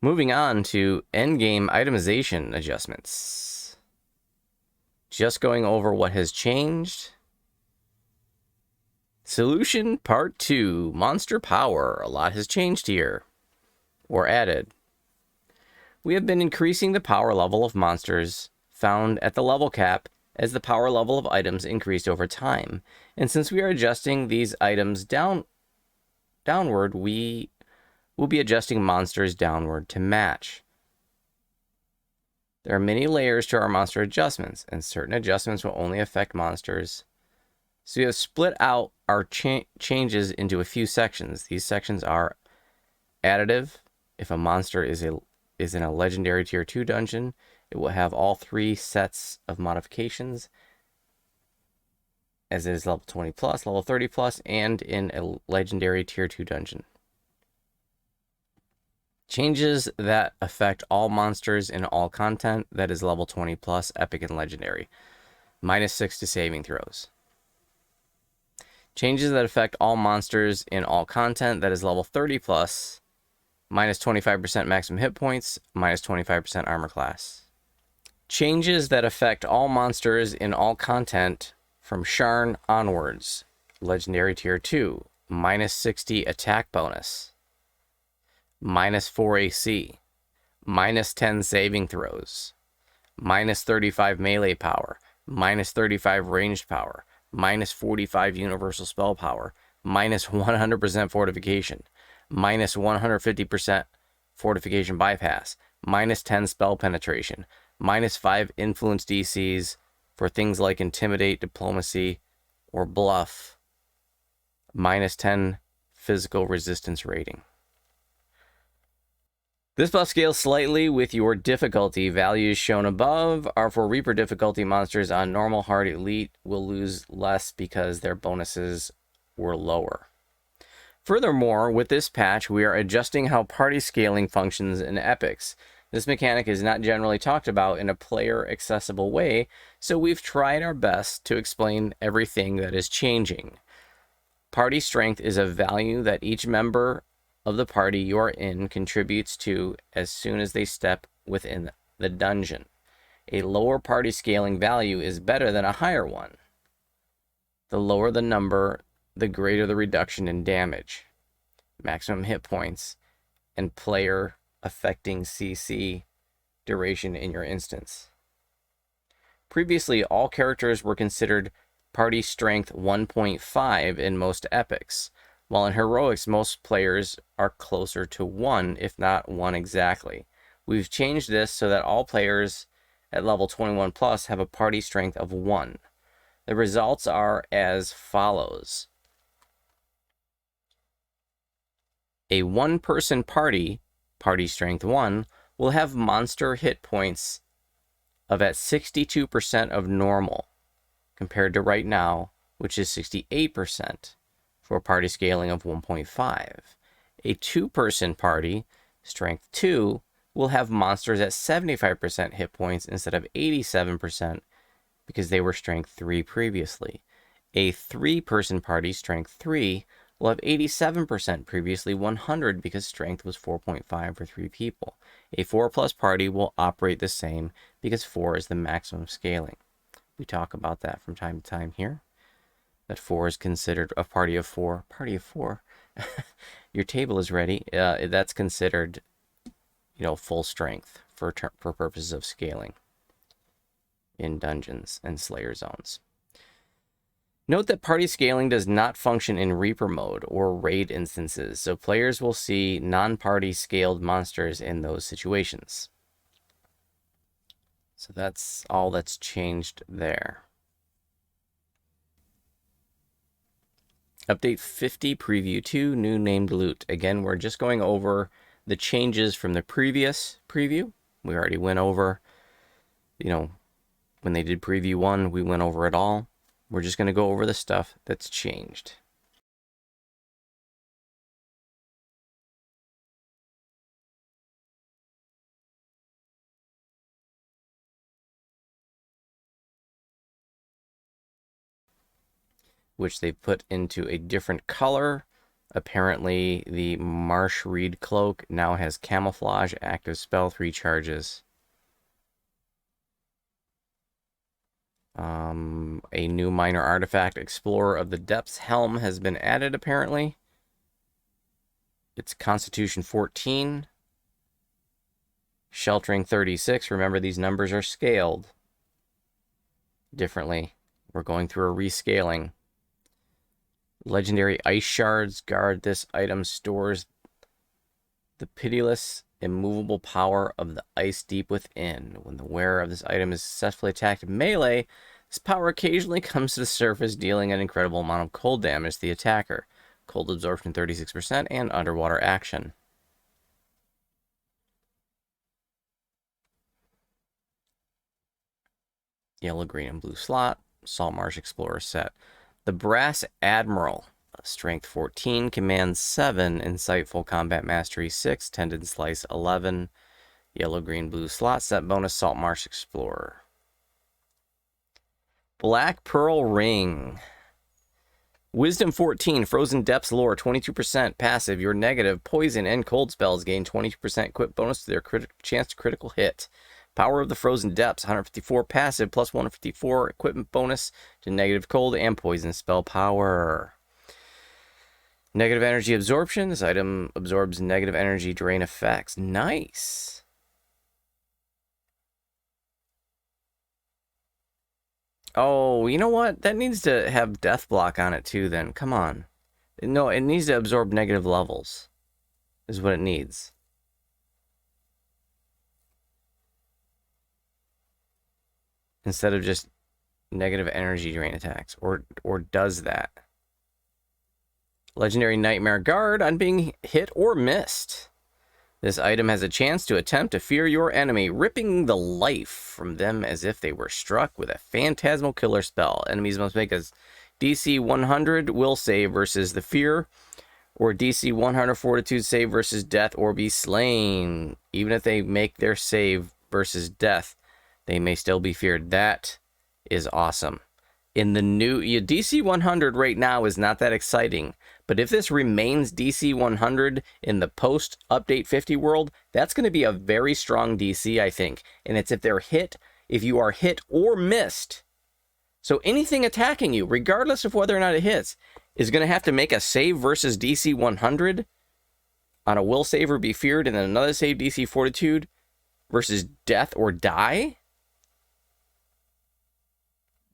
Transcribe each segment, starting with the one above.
Moving on to Endgame itemization adjustments. Just going over what has changed. Solution Part 2, Monster Power. A lot has changed here, or added. We have been increasing the power level of monsters found at the level cap as the power level of items increased over time. And since we are adjusting these items downward, we will be adjusting monsters downward to match. There are many layers to our monster adjustments, and certain adjustments will only affect monsters. So we have split out our changes into a few sections. These sections are additive. If a monster is in a legendary tier 2 dungeon, it will have all 3 sets of modifications, as it is level 20 plus, level 30 plus, and in a legendary tier 2 dungeon. Changes that affect all monsters in all content, that is level 20 plus, epic and legendary. -6 to saving throws. Changes that affect all monsters in all content, that is level 30 plus, -25% maximum hit points, -25% armor class. Changes that affect all monsters in all content from Sharn onwards. Legendary tier 2, -60 attack bonus, -4 AC, -10 saving throws, -35 melee power, -35 ranged power, -45 universal spell power, -100% fortification, -150% fortification bypass, -10 spell penetration, -5 influence DCs for things like intimidate, diplomacy, or bluff, -10 physical resistance rating. This buff scales slightly with your difficulty. Values shown above are for Reaper difficulty monsters on normal, hard, elite will lose less because their bonuses were lower. Furthermore, with this patch, we are adjusting how party scaling functions in epics. This mechanic is not generally talked about in a player-accessible way, so we've tried our best to explain everything that is changing. Party strength is a value that each member of the party you are in contributes to as soon as they step within the dungeon. A lower party scaling value is better than a higher one. The lower the number, the greater the reduction in damage, maximum hit points, and player affecting CC duration in your instance. Previously, all characters were considered party strength 1.5 in most epics, while in heroics most players are closer to 1, if not 1 exactly. We've changed this so that all players at level 21 plus have a party strength of 1. The results are as follows. A 1-person party, party strength 1, will have monster hit points of at 62% of normal, compared to right now, which is 68%, for a party scaling of 1.5. A 2-person party, strength 2, will have monsters at 75% hit points instead of 87%, because they were strength 3 previously. A 3-person party, strength 3, will have 87%, previously 100, because strength was 4.5 for 3 people. A 4+ party will operate the same, because 4 is the maximum scaling. We talk about that from time to time here, that 4 is considered a party of 4. Party of 4? Your table is ready. That's considered, full strength for purposes of scaling in dungeons and Slayer zones. Note that party scaling does not function in Reaper mode or raid instances, so players will see non-party scaled monsters in those situations. So that's all that's changed there. Update 50 Preview 2, new named loot. Again, we're just going over the changes from the previous preview. We already went over, when they did Preview 1, we went over it all. We're just going to go over the stuff that's changed. Which they put into a different color Apparently, the Marsh Reed Cloak now has Camouflage, active spell, 3 charges. A new minor artifact, Explorer of the Depths Helm, has been added, apparently. It's Constitution 14. Sheltering 36. Remember, these numbers are scaled differently. We're going through a rescaling. Legendary Ice Shards. Guard. This item stores the pitiless, immovable power of the ice deep within. When the wearer of this item is successfully attacked melee, this power occasionally comes to the surface, dealing an incredible amount of cold damage to the attacker. Cold absorption 36% and underwater action. Yellow, green, and blue slot. Salt Marsh Explorer set. The Brass Admiral. Strength 14, Command 7, Insightful Combat Mastery 6, Tendon Slice 11, Yellow, green, blue slot set bonus, Salt Marsh Explorer. Black Pearl Ring. Wisdom 14, Frozen Depths lore 22%, passive. Your negative, poison, and cold spells gain 22% equip bonus to their chance to critical hit. Power of the Frozen Depths, 154 passive, plus 154 equipment bonus to negative cold and poison spell power. Negative energy absorption. This item absorbs negative energy drain effects. Nice. Oh, you know what? That needs to have death block on it too then. Come on. No, it needs to absorb negative levels. Is what it needs. Instead of just negative energy drain attacks. Or does that? Legendary Nightmare Guard. On being hit or missed, this item has a chance to attempt to fear your enemy, ripping the life from them as if they were struck with a phantasmal killer spell. Enemies must make a DC 100 will save versus the fear, or DC 100 fortitude save versus death, or be slain. Even if they make their save versus death, they may still be feared. That is awesome. In the new DC 100 right now is not that exciting, but if this remains DC 100 in the post update 50 world, that's going to be a very strong DC, I think. And it's if you are hit or missed. So anything attacking you, regardless of whether or not it hits, is going to have to make a save versus DC 100 on a will save or be feared, and then another save DC fortitude versus death or die.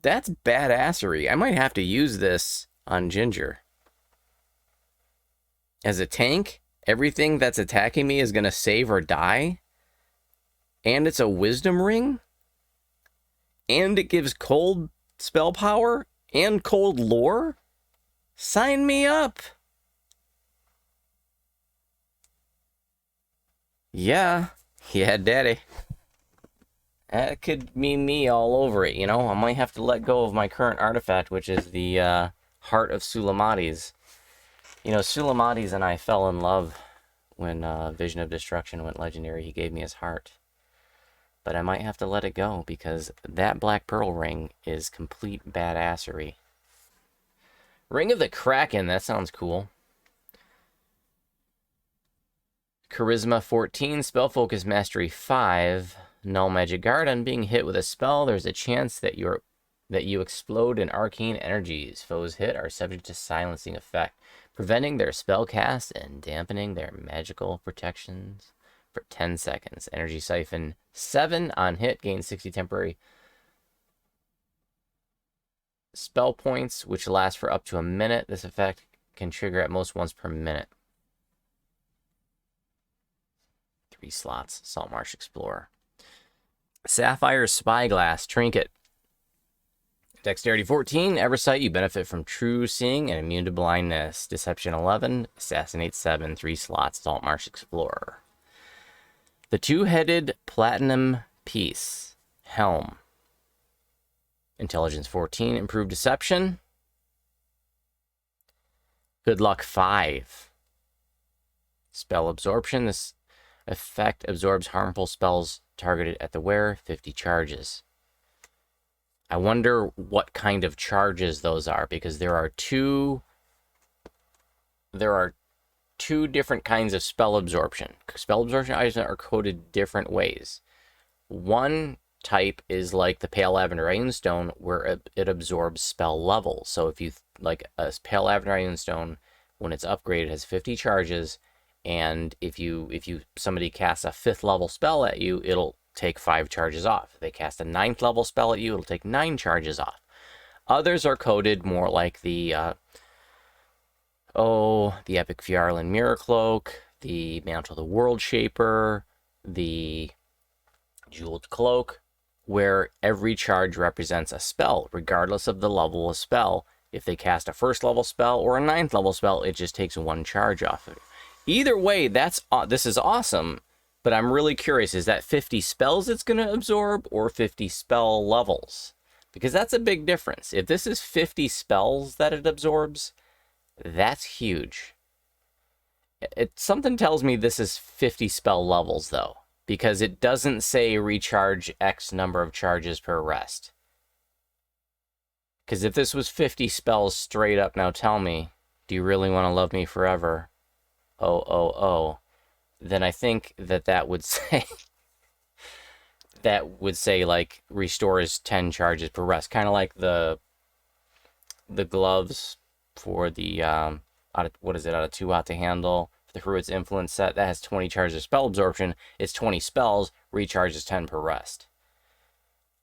That's badassery. I might have to use this on Ginger. As a tank, everything that's attacking me is going to save or die. And it's a wisdom ring. And it gives cold spell power and cold lore. Sign me up. Yeah, daddy. That could mean me all over it, you know? I might have to let go of my current artifact, which is the Heart of Sulamades. You know, Sulamades and I fell in love when Vision of Destruction went legendary. He gave me his heart. But I might have to let it go, because that Black Pearl ring is complete badassery. Ring of the Kraken, that sounds cool. Charisma 14, Spell Focus Mastery 5. Null Magic Guard. On being hit with a spell, there's a chance that you explode in arcane energies. Foes hit are subject to silencing effect, preventing their spell cast and dampening their magical protections for 10 seconds. Energy Siphon 7 on hit, gains 60 temporary spell points, which last for up to a minute. This effect can trigger at most once per minute. 3 slots. Salt Marsh Explorer. Sapphire Spyglass Trinket. Dexterity 14, Eversight, you benefit from true seeing and immune to blindness. Deception 11, Assassinate 7, 3 slots, Salt Marsh Explorer. The Two-Headed Platinum Piece, Helm. Intelligence 14, Improved Deception. Good Luck 5. Spell Absorption, this effect absorbs harmful spells targeted at the wearer, 50 charges. I wonder what kind of charges those are, because there are 2 there are two different kinds of spell absorption. Spell absorption items are coded different ways. One type is like the Pale Lavender Ironstone, where it absorbs spell levels. So if you like a Pale Lavender Ironstone, when it's upgraded, has 50 charges, and if somebody casts a 5th level spell at you, it'll take 5 charges off. If they cast a 9th level spell at you, it'll take 9 charges off. Others are coded more like the Epic Fjarlin Mirror Cloak, the Mantle of the World Shaper, the Jeweled Cloak, where every charge represents a spell, regardless of the level of spell. If they cast a 1st level spell or a 9th level spell, it just takes 1 charge off of it. Either way, this is awesome, but I'm really curious, is that 50 spells it's going to absorb or 50 spell levels? Because that's a big difference. If this is 50 spells that it absorbs, that's huge. Something tells me this is 50 spell levels, though, because it doesn't say recharge X number of charges per rest. Because if this was 50 spells straight up, now tell me, do you really want to love me forever? Oh. Then I think that would say... that would say, like, restores 10 charges per rest. Kind of like the gloves for the, out of 2 out to handle. The Heroic's Influence set, that has 20 charges of spell absorption. It's 20 spells, recharges 10 per rest.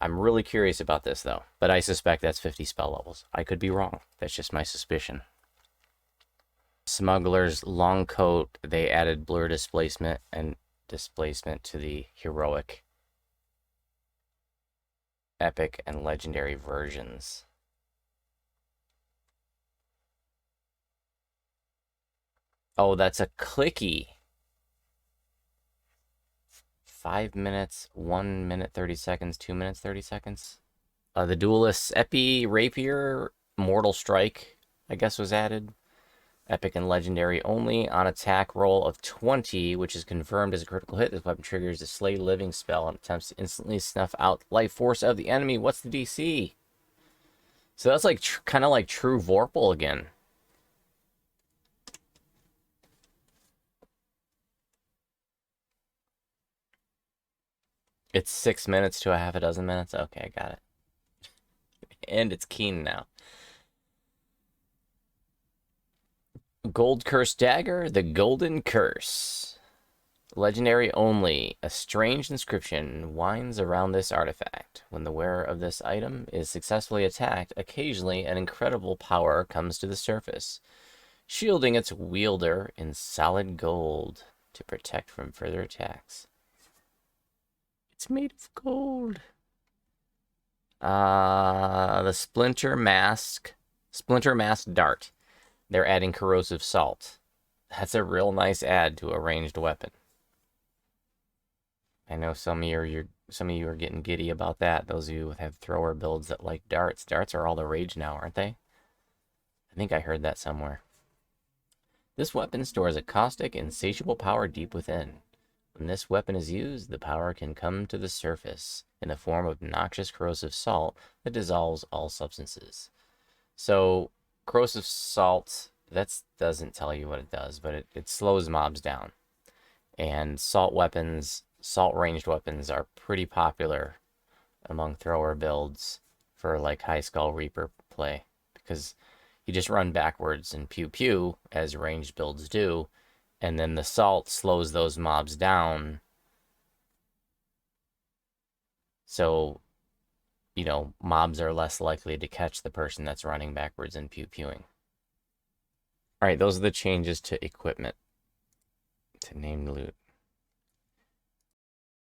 I'm really curious about this, though. But I suspect that's 50 spell levels. I could be wrong. That's just my suspicion. Smuggler's Long Coat, they added blur displacement and displacement to the heroic, epic, and legendary versions. Oh, that's a clicky. 5 minutes, 1 minute 30 seconds, 2 minutes 30 seconds. The Duelist's Epi Rapier Mortal Strike, I guess, was added. Epic and legendary only. On attack roll of 20, which is confirmed as a critical hit, this weapon triggers a Slay Living spell and attempts to instantly snuff out life force of the enemy. What's the DC? So that's like kind of like True Vorpal again. It's 6 minutes to a half a dozen minutes. Okay, got it. And it's keen now. Gold Curse Dagger, the Golden Curse. Legendary only. A strange inscription winds around this artifact. When the wearer of this item is successfully attacked, occasionally an incredible power comes to the surface, shielding its wielder in solid gold to protect from further attacks. It's made of gold. The Splinter Mask Dart. They're adding corrosive salt. That's a real nice add to a ranged weapon. I know some of you are getting giddy about that. Those of you who have thrower builds that like darts. Darts are all the rage now, aren't they? I think I heard that somewhere. This weapon stores a caustic, insatiable power deep within. When this weapon is used, the power can come to the surface in the form of noxious corrosive salt that dissolves all substances. So, corrosive salt, that doesn't tell you what it does, but it slows mobs down. And salt ranged weapons are pretty popular among thrower builds for like high skull reaper play, because you just run backwards and pew pew as ranged builds do, and then the salt slows those mobs down. So, you know, mobs are less likely to catch the person that's running backwards and pew pewing. All right, those are the changes to equipment, to named loot.